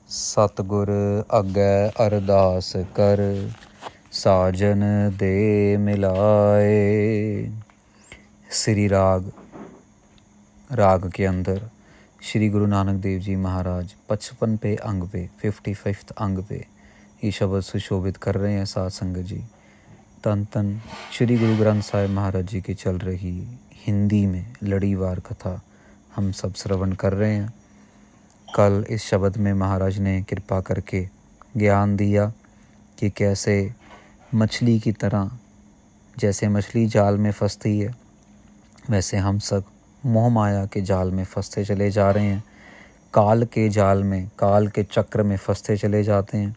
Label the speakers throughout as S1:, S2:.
S1: सतगुर अगै अरदास कर, साजन दे मिलाए। श्री राग के अंदर श्री गुरु नानक देव जी महाराज 55वें अंग पे 55th अंग पे ये शब्द सुशोभित कर रहे हैं। साथ संगत जी, तन तन श्री गुरु ग्रंथ साहिब महाराज जी की चल रही हिंदी में लड़ीवार कथा हम सब श्रवण कर रहे हैं। कल इस शब्द में महाराज ने कृपा करके ज्ञान दिया कि कैसे मछली की तरह, जैसे मछली जाल में फंसती है, वैसे हम सब मोह माया के जाल में फंसते चले जा रहे हैं। काल के जाल में, काल के चक्र में फंसते चले जाते हैं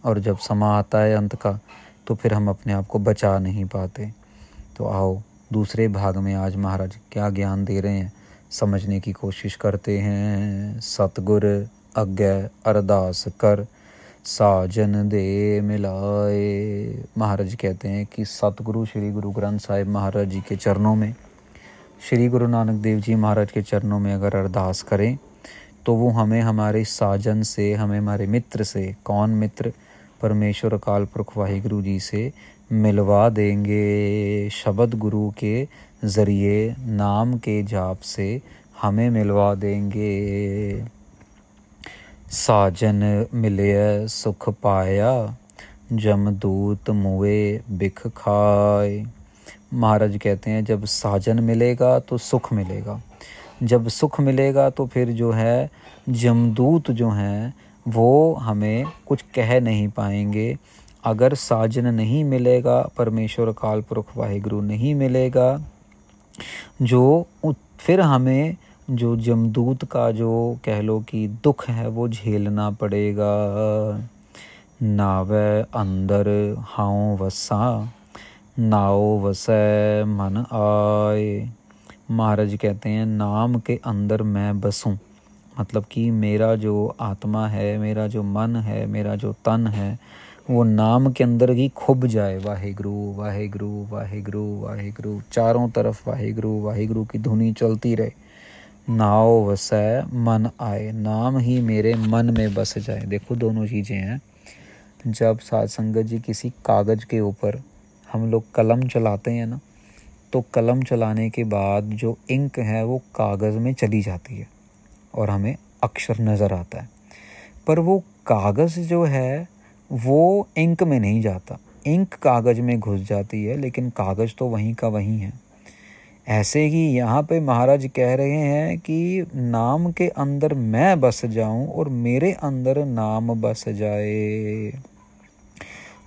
S1: और जब समा आता है अंत का तो फिर हम अपने आप को बचा नहीं पाते। तो आओ दूसरे भाग में आज महाराज क्या ज्ञान दे रहे हैं समझने की कोशिश करते हैं। सतगुर अगै अरदास कर, साजन दे मिलाए। महाराज कहते हैं कि सतगुरु श्री गुरु ग्रंथ साहिब महाराज जी के चरणों में, श्री गुरु नानक देव जी महाराज के चरणों में अगर अरदास करें तो वो हमें हमारे साजन से, हमें हमारे मित्र से, कौन मित्र, परमेश्वर अकाल पुरख वाहिगुरु जी से मिलवा देंगे। शब्द गुरु के ज़रिए, नाम के जाप से हमें मिलवा देंगे। साजन मिले सुख पाया, जमदूत मुए बिख खाए। महाराज कहते हैं जब साजन मिलेगा तो सुख मिलेगा, जब सुख मिलेगा तो फिर जो है जमदूत जो हैं वो हमें कुछ कह नहीं पाएंगे। अगर साजन नहीं मिलेगा, परमेश्वर अकाल पुरख वाहिगुरु नहीं मिलेगा, जो फिर हमें जो जमदूत का जो कह लो कि दुख है वो झेलना पड़ेगा। नावे अंदर हाउ वसा, नाओ वसै मन आए। महाराज कहते हैं नाम के अंदर मैं बसूं, मतलब कि मेरा जो आत्मा है, मेरा जो मन है, मेरा जो तन है वो नाम के अंदर ही खुब जाए। वाहिगुरु वाहिगुरु वाहिगुरु वाहिगुरु, चारों तरफ वाहिगुरु वाहिगुरु की धुनी चलती रहे। नाव वसै मन आए, नाम ही मेरे मन में बस जाए। देखो दोनों चीज़ें हैं। जब साध संगत जी किसी कागज़ के ऊपर हम लोग कलम चलाते हैं ना, तो कलम चलाने के बाद जो इंक है वो कागज़ में चली जाती है और हमें अक्षर नज़र आता है, पर वो कागज़ जो है वो इंक में नहीं जाता। इंक कागज़ में घुस जाती है लेकिन कागज़ तो वहीं का वहीं है। ऐसे ही यहाँ पे महाराज कह रहे हैं कि नाम के अंदर मैं बस जाऊं और मेरे अंदर नाम बस जाए।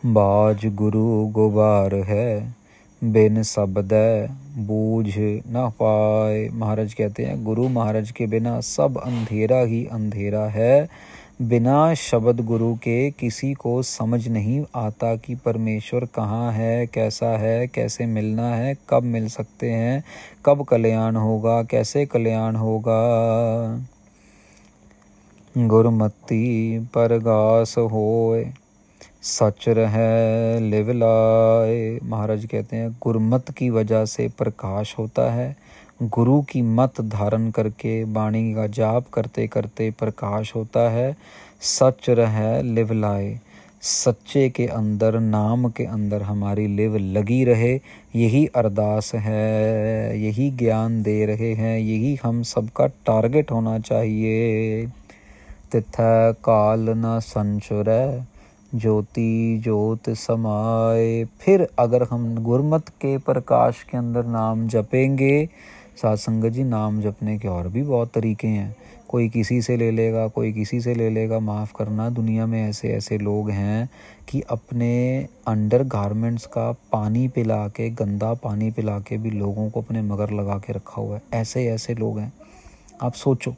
S1: बाज गुरु गुबार है, बिन शब्द बूझ न पाए। महाराज कहते हैं गुरु महाराज के बिना सब अंधेरा ही अंधेरा है। बिना शब्द गुरु के किसी को समझ नहीं आता कि परमेश्वर कहाँ है, कैसे मिलना है, कब मिल सकते हैं, कब कल्याण होगा, कैसे कल्याण होगा। गुरमति परगास होए, सच रहे लिव लाए। महाराज कहते हैं गुरमत की वजह से प्रकाश होता है। गुरु की मत धारण करके वाणी का जाप करते करते प्रकाश होता है। सच रहे लिव लाए, सच्चे के अंदर, नाम के अंदर हमारी लिव लगी रहे। यही अरदास है, यही ज्ञान दे रहे हैं, यही हम सबका टारगेट होना चाहिए। तिथै काल न संचुरै, ज्योति ज्योत समाए। फिर अगर हम गुरमत के प्रकाश के अंदर नाम जपेंगे, साथ संगत जी नाम जपने के और भी बहुत तरीके हैं। कोई किसी से ले लेगा, कोई किसी से ले लेगा। माफ़ करना, दुनिया में ऐसे ऐसे लोग हैं कि अपने अंडर गारमेंट्स का पानी पिला के, गंदा पानी पिला के भी लोगों को अपने मगर लगा के रखा हुआ है। ऐसे ऐसे लोग हैं। आप सोचो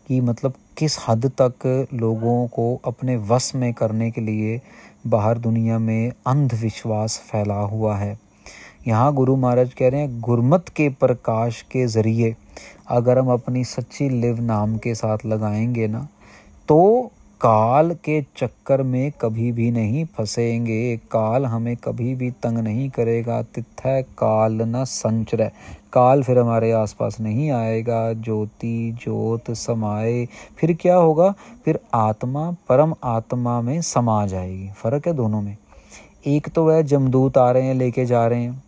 S1: कि मतलब किस हद तक लोगों को अपने वश में करने के लिए बाहर दुनिया में अंधविश्वास फैला हुआ है। यहाँ गुरु महाराज कह रहे हैं गुरमत के प्रकाश के ज़रिए अगर हम अपनी सच्ची लिव नाम के साथ लगाएंगे ना, तो काल के चक्कर में कभी भी नहीं फंसेंगे, काल हमें कभी भी तंग नहीं करेगा। तिथै काल न संचरय, काल फिर हमारे आसपास नहीं आएगा। ज्योति ज्योत समाए, फिर क्या होगा, फिर आत्मा परम आत्मा में समा जाएगी। फर्क है दोनों में। एक तो वह जमदूत आ रहे हैं, लेके जा रहे हैं,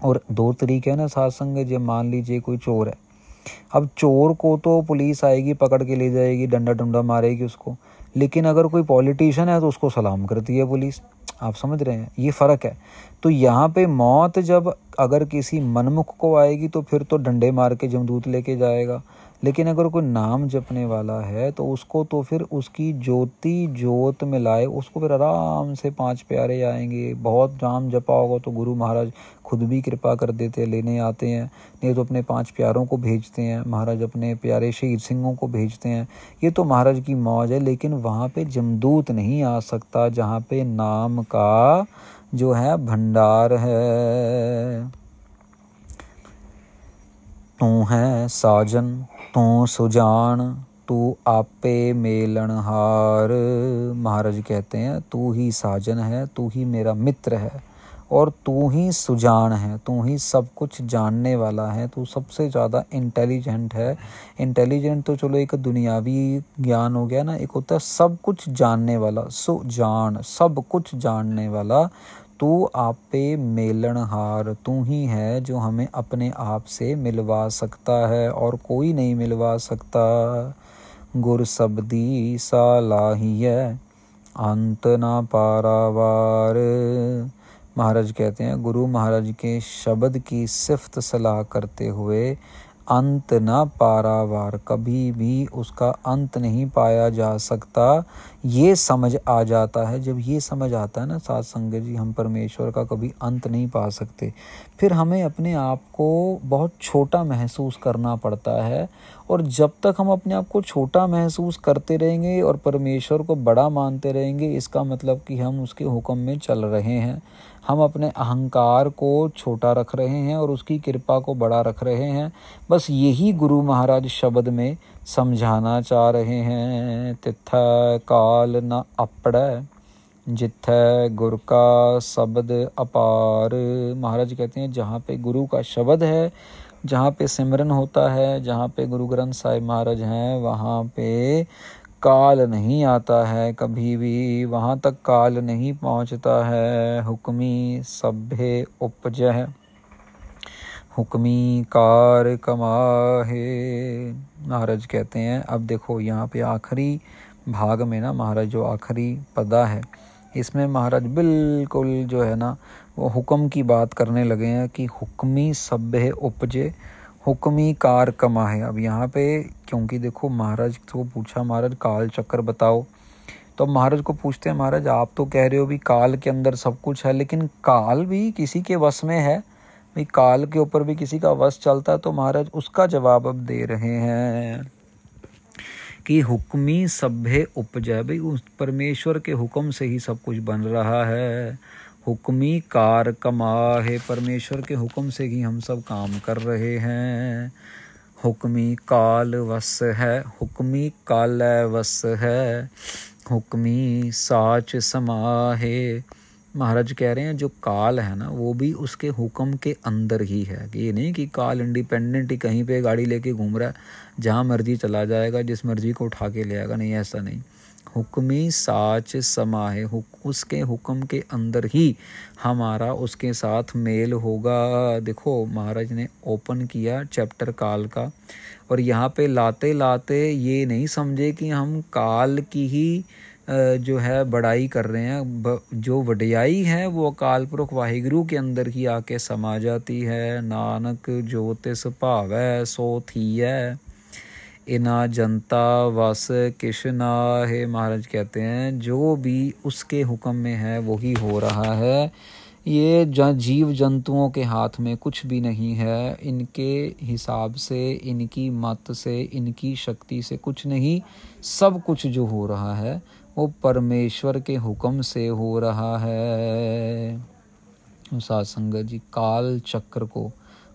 S1: और दो तरीके हैं ना साध संगत। जब मान लीजिए कोई चोर है, अब चोर को तो पुलिस आएगी, पकड़ के ले जाएगी, डंडा डंडा मारेगी उसको, लेकिन अगर कोई पॉलिटिशियन है तो उसको सलाम करती है पुलिस। आप समझ रहे हैं, ये फ़र्क है। तो यहाँ पे मौत जब अगर किसी मनमुख को आएगी तो फिर तो डंडे मार के जमदूत लेके जाएगा, लेकिन अगर कोई नाम जपने वाला है तो उसको तो फिर उसकी ज्योति ज्योत में लाए, उसको फिर आराम से 5 प्यारे आएंगे। बहुत नाम जपा होगा तो गुरु महाराज खुद भी कृपा कर देते हैं, लेने आते हैं, नहीं तो अपने 5 प्यारों को भेजते हैं महाराज, अपने प्यारे शहीद सिंहों को भेजते हैं। ये तो महाराज की मौज है। लेकिन वहाँ पे जमदूत नहीं आ सकता जहाँ पे नाम का जो है भंडार है। तू है साजन तू सुजान, तू आपे मेलनहार। महाराज कहते हैं तू ही साजन है, तू ही मेरा मित्र है, और तू ही सुजान है, तू ही सब कुछ जानने वाला है, तू सबसे ज़्यादा इंटेलिजेंट है। इंटेलिजेंट तो चलो एक दुनियावी ज्ञान हो गया ना, एक होता है सब कुछ जानने वाला, सुजान, सब कुछ जानने वाला। तू आपे मेलनहार, तू ही है जो हमें अपने आप से मिलवा सकता है, और कोई नहीं मिलवा सकता। गुर सबदी सालाहिय, अंत ना पारावार। महाराज कहते हैं गुरु महाराज के शब्द की सिफ्त सलाह करते हुए, अंत न पारावार, कभी भी उसका अंत नहीं पाया जा सकता। ये समझ आ जाता है, जब ये समझ आता है ना साध संगत जी, हम परमेश्वर का कभी अंत नहीं पा सकते। फिर हमें अपने आप को बहुत छोटा महसूस करना पड़ता है, और जब तक हम अपने आप को छोटा महसूस करते रहेंगे और परमेश्वर को बड़ा मानते रहेंगे, इसका मतलब कि हम उसके हुक्म में चल रहे हैं। हम अपने अहंकार को छोटा रख रहे हैं और उसकी कृपा को बड़ा रख रहे हैं। बस यही गुरु महाराज शब्द में समझाना चाह रहे हैं। तिथै काल न अपड़ै, जिथै गुरु का शब्द अपार। महाराज कहते हैं जहाँ पे गुरु का शब्द है, जहाँ पे सिमरन होता है, जहाँ पे गुरु ग्रंथ साहिब महाराज हैं, वहाँ पे काल नहीं आता है कभी भी, वहाँ तक काल नहीं पहुँचता है। हुक्मी सभ्य उपजह, हुक्मी कार कमाहे। महाराज कहते हैं, अब देखो यहाँ पे आखिरी भाग में ना महाराज जो आखिरी पदा है, इसमें महाराज बिल्कुल जो है ना वो हुक्म की बात करने लगे हैं कि हुक्मी सभ्य उपजे, हुक्मी कार कमाहे। अब यहाँ पे क्योंकि देखो महाराज को पूछा, महाराज काल चक्र बताओ, तो महाराज को पूछते हैं, महाराज आप तो कह रहे हो भी काल के अंदर सब कुछ है, लेकिन काल भी किसी के वश में है भाई, काल के ऊपर भी किसी का वश चलता है। तो महाराज उसका जवाब अब दे रहे हैं कि हुक्मी सभ्य उपजय, भाई उस परमेश्वर के हुक्म से ही सब कुछ बन रहा है। हुक्मी कार कमाहे, परमेश्वर के हुक्म से ही हम सब काम कर रहे हैं। हुक्मी काल वश है, हुक्मी काल वश है, हुक्मी साच समाहे। महाराज कह रहे हैं जो काल है ना वो भी उसके हुक्म के अंदर ही है, कि ये नहीं कि काल इंडिपेंडेंट ही कहीं पे गाड़ी लेके घूम रहा है, जहाँ मर्जी चला जाएगा, जिस मर्जी को उठा के ले आएगा, नहीं ऐसा नहीं। हुक्मी साच समाहे, उसके हुक्म के अंदर ही हमारा उसके साथ मेल होगा। देखो महाराज ने ओपन किया चैप्टर काल का, और यहाँ पे लाते लाते ये नहीं समझे कि हम काल की ही जो है बड़ाई कर रहे हैं। जो वडियाई है वो अकाल पुरख वाहिगुरु के अंदर ही आके समा जाती है। नानक जो तिस भावै सो थीयै, इना जनता वस किश नाहे। महाराज कहते हैं जो भी उसके हुक्म में है वही हो रहा है। ये जीव जंतुओं के हाथ में कुछ भी नहीं है, इनके हिसाब से, इनकी मत से, इनकी शक्ति से कुछ नहीं। सब कुछ जो हो रहा है वो परमेश्वर के हुक्म से हो रहा है। साध संगत जी, काल चक्र को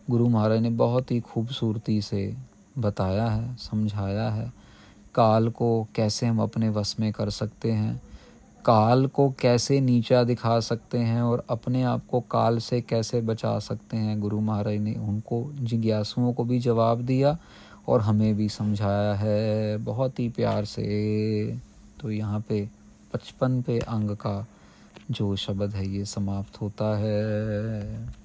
S1: गुरु महाराज ने बहुत ही खूबसूरती से बताया है, समझाया है काल को कैसे हम अपने वश में कर सकते हैं, काल को कैसे नीचा दिखा सकते हैं और अपने आप को काल से कैसे बचा सकते हैं। गुरु महाराज ने उनको जिज्ञासुओं को भी जवाब दिया और हमें भी समझाया है बहुत ही प्यार से। तो यहाँ पे 55 अंग का जो शब्द है ये समाप्त होता है।